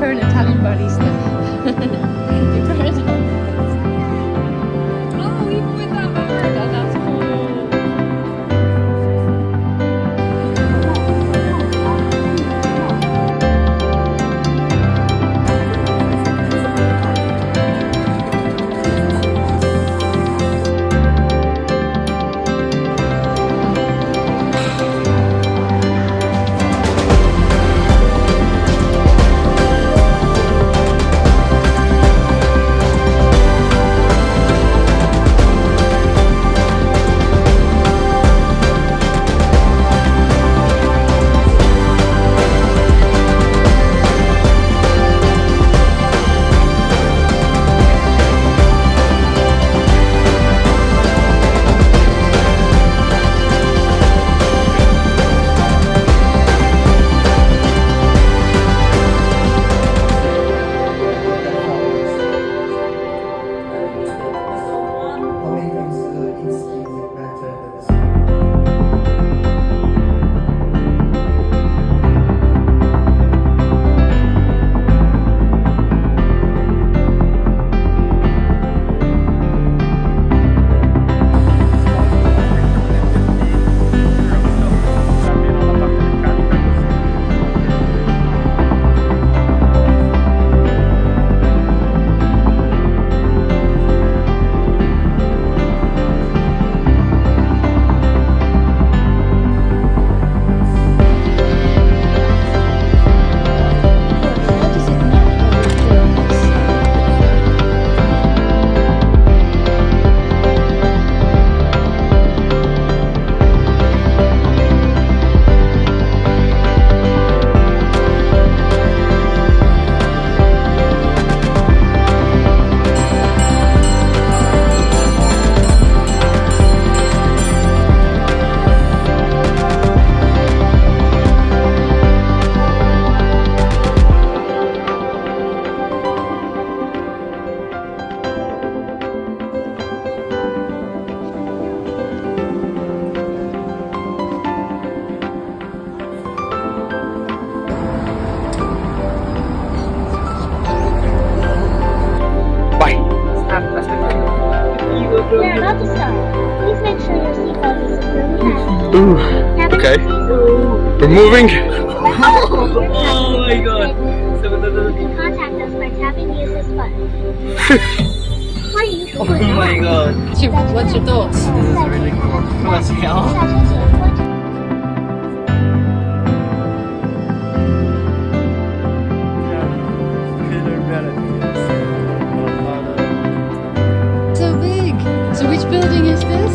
turn Italian barista. You turn it on. Oh, even with that bird. Oh, that's cool. We're about to start. Please make sure your seatbelt is securely fastened. Ooh, okay. We're moving. Oh my god. You can contact us by tapping the assist button. 欢迎乘坐前往 She what's your thoughts? 下车前关注 So big. So which building is this?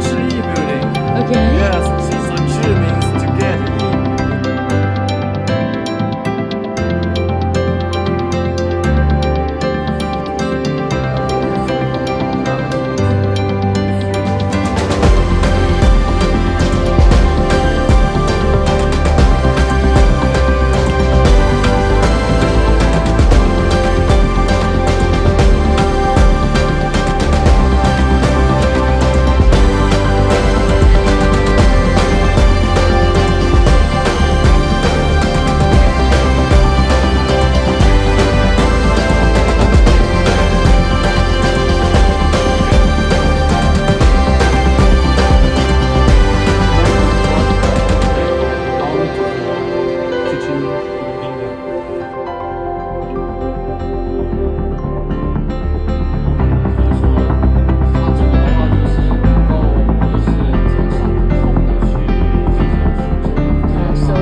Tree building. Okay. Yes, so tree means together. So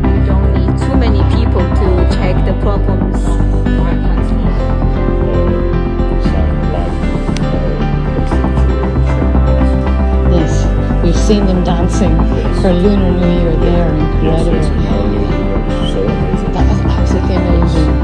you don't need too many people to check the problems. Yes, we've seen them dancing for Lunar New Year. They are incredible. That was absolutely amazing.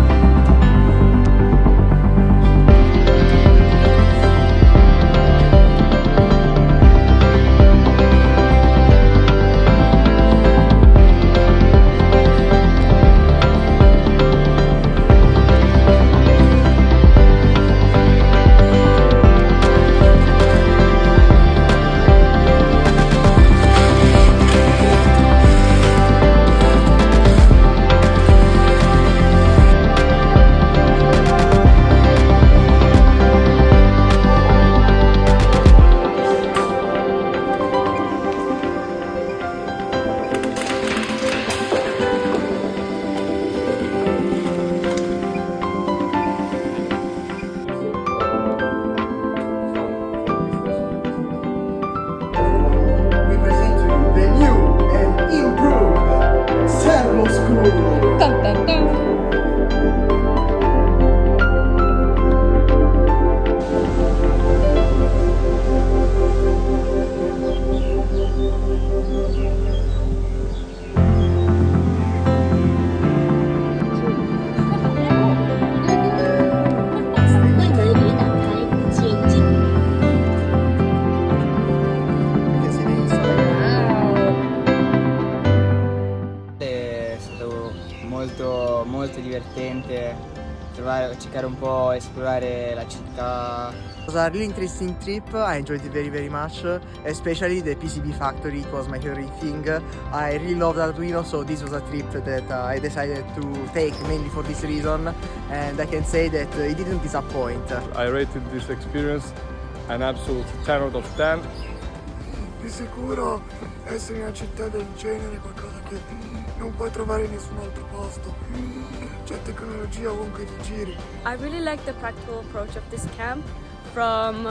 stato molto divertente, cercare un po', esplorare la città. It was a really interesting trip. I enjoyed it very much, especially the PCB Factory. It was my favorite thing. I really loved Arduino, so this was a trip that I decided to take mainly for this reason, and I can say that it didn't disappoint. I rated this experience an absolute 10 out of 10. Di sicuro essere in una città del genere è qualcosa che non puoi trovare in nessun altro posto. C'è tecnologia ovunque ti giri. I really like the practical approach of this camp, from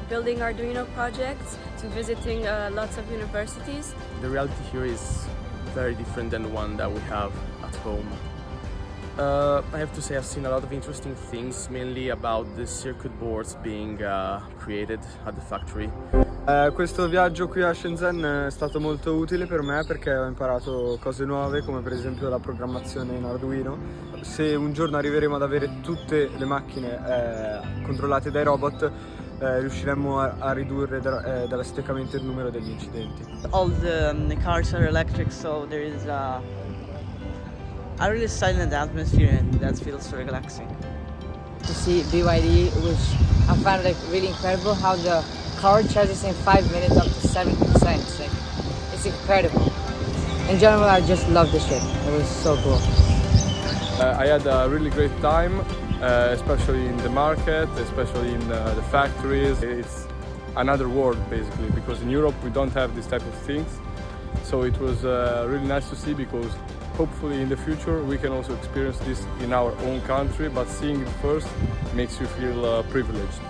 building Arduino projects to visiting lots of universities. The reality here is very different than the one that we have at home. I have to say I've seen a lot of interesting things, mainly about the circuit boards being created at the factory. Questo viaggio qui a Shenzhen è stato molto utile per me perché ho imparato cose nuove, come per esempio la programmazione in Arduino. Se un giorno arriveremo ad avere tutte le macchine controllate dai robot, riusciremo a ridurre drasticamente il numero degli incidenti. All the cars are electric, so there is a really silent atmosphere, and that feels relaxing. To see BYD, which I found like really incredible how the car charges in 5 minutes up to 70%. Like, it's incredible. In general, I just love the ship. It was so cool. I had a really great time, especially in the market, especially in the factories. It's another world basically, because in Europe we don't have this type of things. So it was really nice to see, because hopefully in the future we can also experience this in our own country, but seeing it first makes you feel privileged.